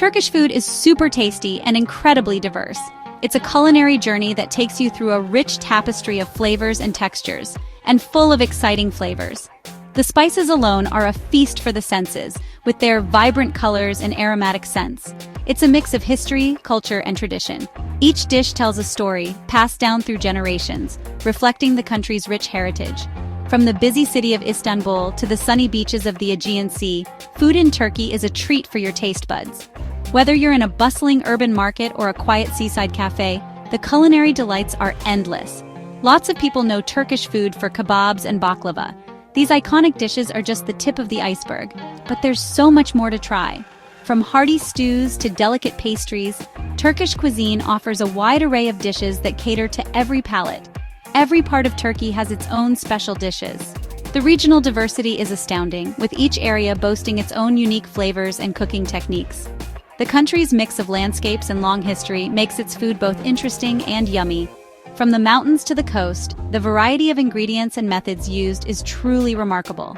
Turkish food is super tasty and incredibly diverse. It's a culinary journey that takes you through a rich tapestry of flavors and textures, and full of exciting flavors. The spices alone are a feast for the senses, with their vibrant colors and aromatic scents. It's a mix of history, culture, and tradition. Each dish tells a story, passed down through generations, reflecting the country's rich heritage. From the busy city of Istanbul to the sunny beaches of the Aegean Sea, food in Turkey is a treat for your taste buds. Whether you're in a bustling urban market or a quiet seaside cafe, the culinary delights are endless. Lots of people know Turkish food for kebabs and baklava. These iconic dishes are just the tip of the iceberg, but there's so much more to try. From hearty stews to delicate pastries, Turkish cuisine offers a wide array of dishes that cater to every palate. Every part of Turkey has its own special dishes. The regional diversity is astounding, with each area boasting its own unique flavors and cooking techniques. The country's mix of landscapes and long history makes its food both interesting and yummy. From the mountains to the coast, the variety of ingredients and methods used is truly remarkable.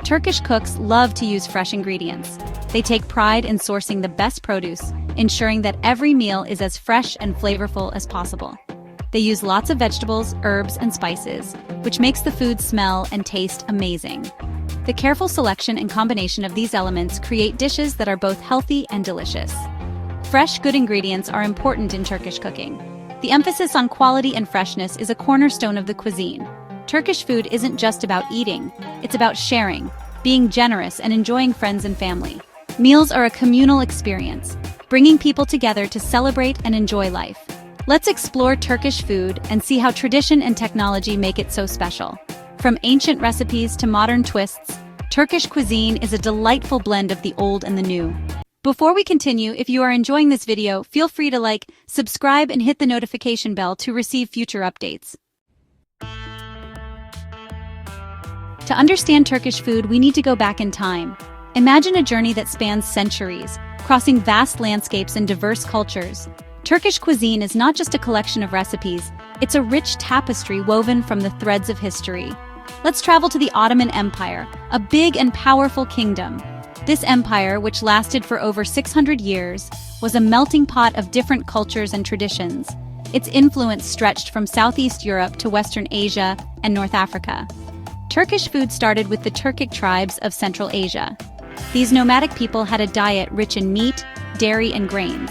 Turkish cooks love to use fresh ingredients. They take pride in sourcing the best produce, ensuring that every meal is as fresh and flavorful as possible. They use lots of vegetables, herbs, and spices, which makes the food smell and taste amazing. The careful selection and combination of these elements create dishes that are both healthy and delicious. Fresh, good ingredients are important in Turkish cooking. The emphasis on quality and freshness is a cornerstone of the cuisine. Turkish food isn't just about eating, it's about sharing, being generous, and enjoying friends and family. Meals are a communal experience, bringing people together to celebrate and enjoy life. Let's explore Turkish food and see how tradition and technology make it so special. From ancient recipes to modern twists, Turkish cuisine is a delightful blend of the old and the new. Before we continue, if you are enjoying this video, feel free to like, subscribe, and hit the notification bell to receive future updates. To understand Turkish food, we need to go back in time. Imagine a journey that spans centuries, crossing vast landscapes and diverse cultures. Turkish cuisine is not just a collection of recipes, it's a rich tapestry woven from the threads of history. Let's travel to the Ottoman Empire, a big and powerful kingdom. This empire, which lasted for over 600 years, was a melting pot of different cultures and traditions. Its influence stretched from Southeast Europe to Western Asia and North Africa. Turkish food started with the Turkic tribes of Central Asia. These nomadic people had a diet rich in meat, dairy, and grains.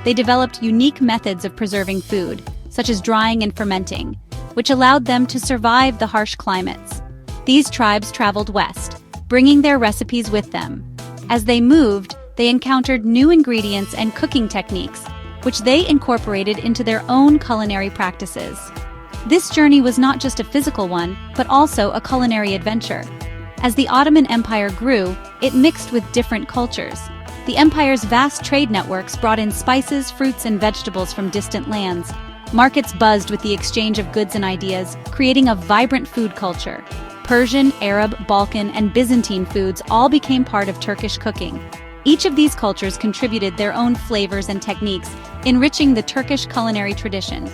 They developed unique methods of preserving food, such as drying and fermenting, which allowed them to survive the harsh climates. These tribes traveled west, bringing their recipes with them. As they moved, they encountered new ingredients and cooking techniques, which they incorporated into their own culinary practices. This journey was not just a physical one, but also a culinary adventure. As the Ottoman Empire grew, it mixed with different cultures. The empire's vast trade networks brought in spices, fruits, and vegetables from distant lands. Markets buzzed with the exchange of goods and ideas, creating a vibrant food culture. Persian, Arab, Balkan, and Byzantine foods all became part of Turkish cooking. Each of these cultures contributed their own flavors and techniques, enriching the Turkish culinary tradition.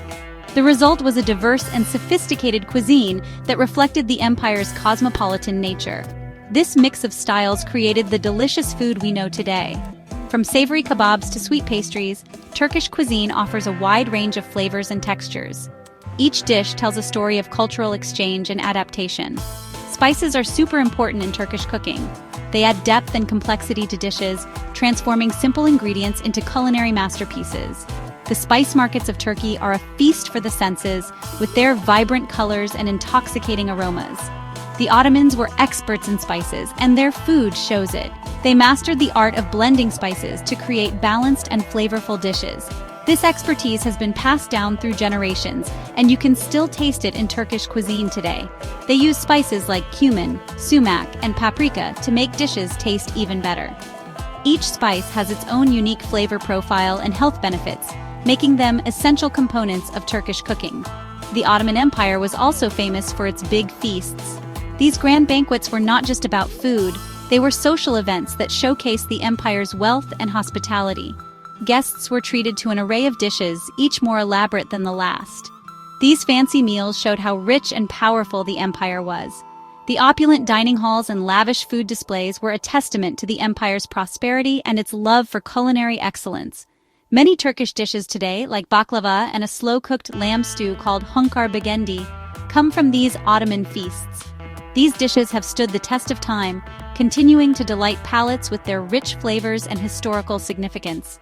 The result was a diverse and sophisticated cuisine that reflected the empire's cosmopolitan nature. This mix of styles created the delicious food we know today. From savory kebabs to sweet pastries, Turkish cuisine offers a wide range of flavors and textures. Each dish tells a story of cultural exchange and adaptation. Spices are super important in Turkish cooking. They add depth and complexity to dishes, transforming simple ingredients into culinary masterpieces. The spice markets of Turkey are a feast for the senses, with their vibrant colors and intoxicating aromas. The Ottomans were experts in spices, and their food shows it. They mastered the art of blending spices to create balanced and flavorful dishes. This expertise has been passed down through generations, and you can still taste it in Turkish cuisine today. They use spices like cumin, sumac, and paprika to make dishes taste even better. Each spice has its own unique flavor profile and health benefits, making them essential components of Turkish cooking. The Ottoman Empire was also famous for its big feasts. These grand banquets were not just about food, they were social events that showcased the empire's wealth and hospitality. Guests were treated to an array of dishes, each more elaborate than the last. These fancy meals showed how rich and powerful the empire was. The opulent dining halls and lavish food displays were a testament to the empire's prosperity and its love for culinary excellence. Many Turkish dishes today, like baklava and a slow-cooked lamb stew called hunkar begendi, come from these Ottoman feasts. These dishes have stood the test of time, continuing to delight palates with their rich flavors and historical significance.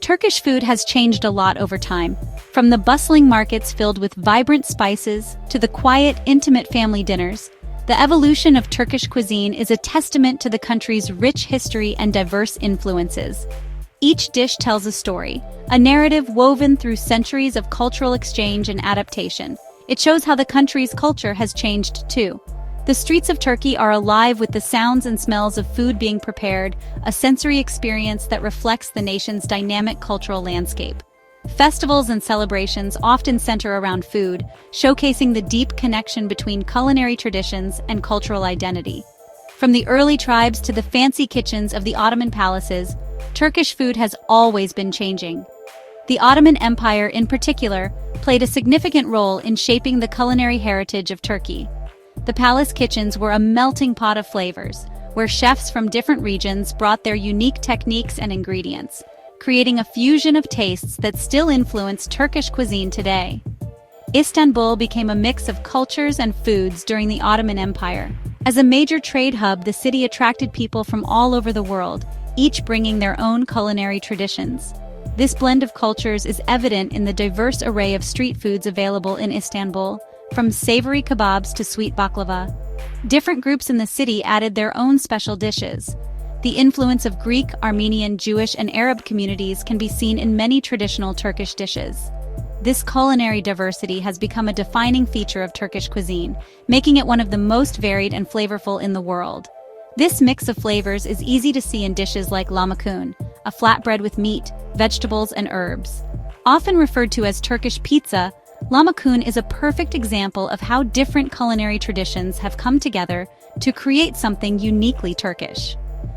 Turkish food has changed a lot over time, from the bustling markets filled with vibrant spices to the quiet, intimate family dinners. The evolution of Turkish cuisine is a testament to the country's rich history and diverse influences. Each dish tells a story, a narrative woven through centuries of cultural exchange and adaptation. It shows how the country's culture has changed too. The streets of Turkey are alive with the sounds and smells of food being prepared, a sensory experience that reflects the nation's dynamic cultural landscape. Festivals and celebrations often center around food, showcasing the deep connection between culinary traditions and cultural identity. From the early tribes to the fancy kitchens of the Ottoman palaces, Turkish food has always been changing. The Ottoman Empire, in particular, played a significant role in shaping the culinary heritage of Turkey. The palace kitchens were a melting pot of flavors, where chefs from different regions brought their unique techniques and ingredients, creating a fusion of tastes that still influence Turkish cuisine today. Istanbul became a mix of cultures and foods during the Ottoman Empire. As a major trade hub, the city attracted people from all over the world, each bringing their own culinary traditions. This blend of cultures is evident in the diverse array of street foods available in Istanbul, from savory kebabs to sweet baklava. Different groups in the city added their own special dishes. The influence of Greek, Armenian, Jewish, and Arab communities can be seen in many traditional Turkish dishes. This culinary diversity has become a defining feature of Turkish cuisine, making it one of the most varied and flavorful in the world. This mix of flavors is easy to see in dishes like lahmacun, a flatbread with meat, vegetables, and herbs. Often referred to as Turkish pizza, lahmacun is a perfect example of how different culinary traditions have come together to create something uniquely Turkish.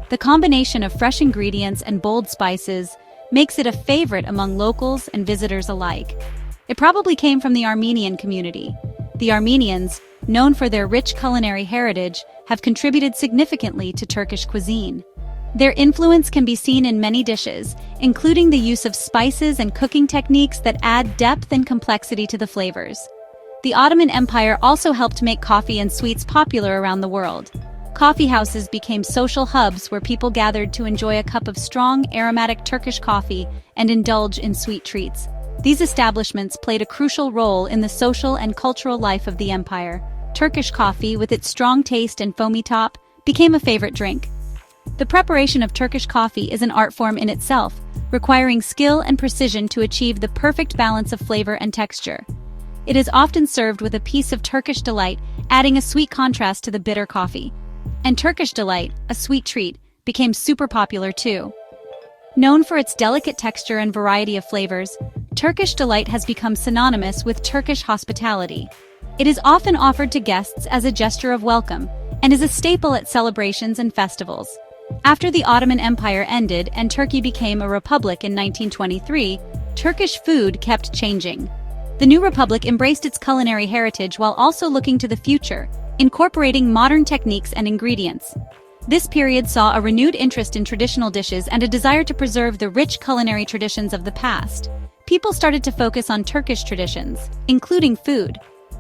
The combination of fresh ingredients and bold spices makes it a favorite among locals and visitors alike. It probably came from the Armenian community. The Armenians, known for their rich culinary heritage, have contributed significantly to Turkish cuisine. Their influence can be seen in many dishes, including the use of spices and cooking techniques that add depth and complexity to the flavors. The Ottoman Empire also helped make coffee and sweets popular around the world. Coffee houses became social hubs where people gathered to enjoy a cup of strong, aromatic Turkish coffee and indulge in sweet treats. These establishments played a crucial role in the social and cultural life of the empire. Turkish coffee, with its strong taste and foamy top, became a favorite drink. The preparation of Turkish coffee is an art form in itself, requiring skill and precision to achieve the perfect balance of flavor and texture. It is often served with a piece of Turkish delight, adding a sweet contrast to the bitter coffee. And Turkish delight, a sweet treat, became super popular too. Known for its delicate texture and variety of flavors, Turkish delight has become synonymous with Turkish hospitality. It is often offered to guests as a gesture of welcome, and is a staple at celebrations and festivals. After the Ottoman Empire ended and Turkey became a republic in 1923, Turkish food kept changing. The new republic embraced its culinary heritage while also looking to the future, incorporating modern techniques and ingredients. This period saw a renewed interest in traditional dishes and a desire to preserve the rich culinary traditions of the past. People started to focus on Turkish traditions, including food.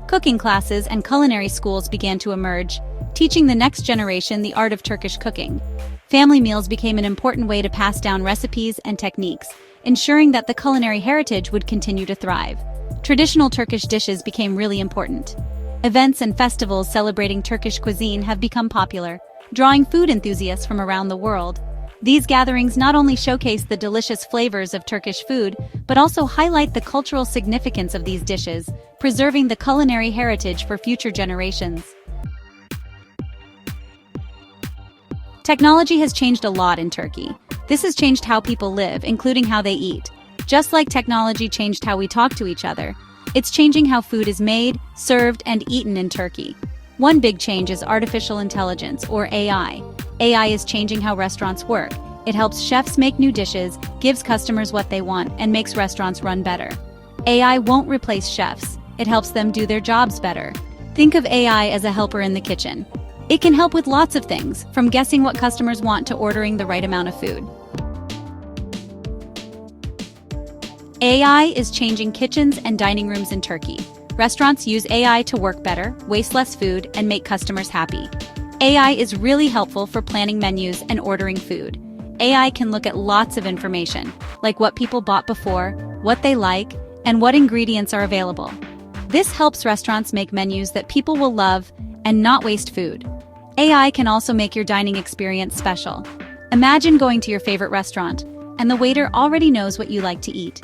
Cooking classes and culinary schools began to emerge, teaching the next generation the art of Turkish cooking. Family meals became an important way to pass down recipes and techniques, ensuring that the culinary heritage would continue to thrive. Traditional Turkish dishes became really important. Events and festivals celebrating Turkish cuisine have become popular, drawing food enthusiasts from around the world. These gatherings not only showcase the delicious flavors of Turkish food, but also highlight the cultural significance of these dishes, preserving the culinary heritage for future generations. Technology has changed a lot in Turkey. This has changed how people live, including how they eat. Just like technology changed how we talk to each other, it's changing how food is made, served, and eaten in Turkey. One big change is artificial intelligence, or AI. AI is changing how restaurants work. It helps chefs make new dishes, gives customers what they want, and makes restaurants run better. AI won't replace chefs. it helps them do their jobs better. Think of AI as a helper in the kitchen. It can help with lots of things, from guessing what customers want to ordering the right amount of food. AI is changing kitchens and dining rooms in Turkey. Restaurants use AI to work better, waste less food, and make customers happy. AI is really helpful for planning menus and ordering food. AI can look at lots of information, like what people bought before, what they like, and what ingredients are available. This helps restaurants make menus that people will love and not waste food. AI can also make your dining experience special. Imagine going to your favorite restaurant, and the waiter already knows what you like to eat.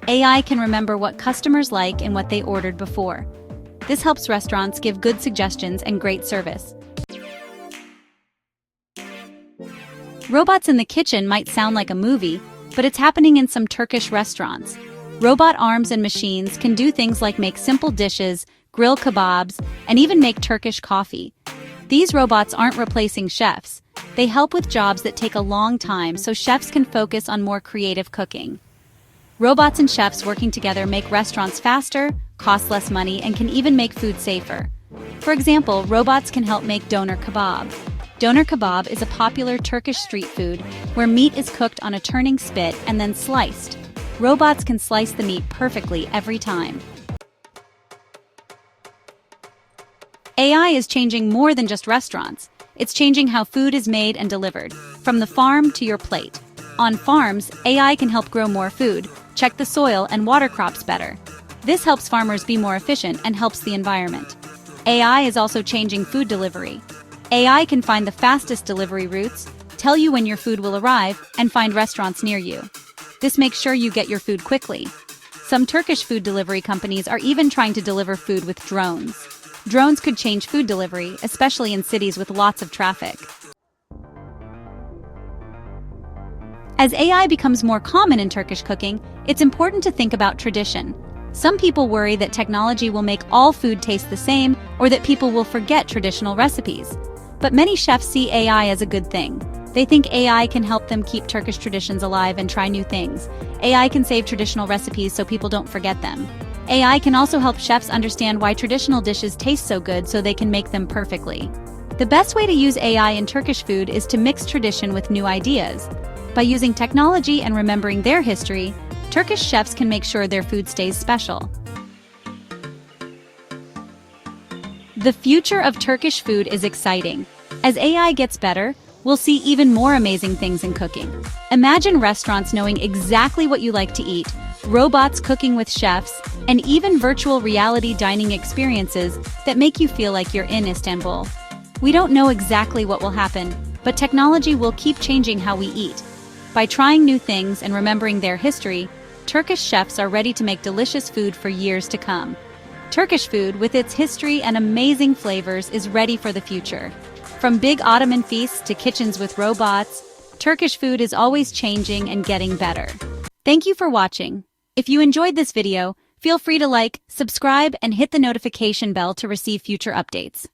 AI can remember what customers like and what they ordered before. This helps restaurants give good suggestions and great service. Robots in the kitchen might sound like a movie, but it's happening in some Turkish restaurants. Robot arms and machines can do things like make simple dishes, grill kebabs, and even make Turkish coffee. These robots aren't replacing chefs. They help with jobs that take a long time so chefs can focus on more creative cooking. Robots and chefs working together make restaurants faster, cost less money, and can even make food safer. For example, robots can help make doner kebab. Doner kebab is a popular Turkish street food where meat is cooked on a turning spit and then sliced. Robots can slice the meat perfectly every time. AI is changing more than just restaurants. It's changing how food is made and delivered, from the farm to your plate. On farms, AI can help grow more food, check the soil, and water crops better. This helps farmers be more efficient and helps the environment. AI is also changing food delivery. AI can find the fastest delivery routes, tell you when your food will arrive, and find restaurants near you. This makes sure you get your food quickly. Some Turkish food delivery companies are even trying to deliver food with drones. Drones could change food delivery, especially in cities with lots of traffic. As AI becomes more common in Turkish cooking, it's important to think about tradition. Some people worry that technology will make all food taste the same or that people will forget traditional recipes. But many chefs see AI as a good thing. They think AI can help them keep Turkish traditions alive and try new things. AI can save traditional recipes so people don't forget them. AI can also help chefs understand why traditional dishes taste so good so they can make them perfectly. The best way to use AI in Turkish food is to mix tradition with new ideas. By using technology and remembering their history, Turkish chefs can make sure their food stays special. The future of Turkish food is exciting. As AI gets better, we'll see even more amazing things in cooking. Imagine restaurants knowing exactly what you like to eat, robots cooking with chefs, and even virtual reality dining experiences that make you feel like you're in Istanbul. We don't know exactly what will happen, but technology will keep changing how we eat. By trying new things and remembering their history, Turkish chefs are ready to make delicious food for years to come. Turkish food, with its history and amazing flavors, is ready for the future. From big Ottoman feasts to kitchens with robots, Turkish food is always changing and getting better. Thank you for watching. If you enjoyed this video, feel free to like, subscribe, and hit the notification bell to receive future updates.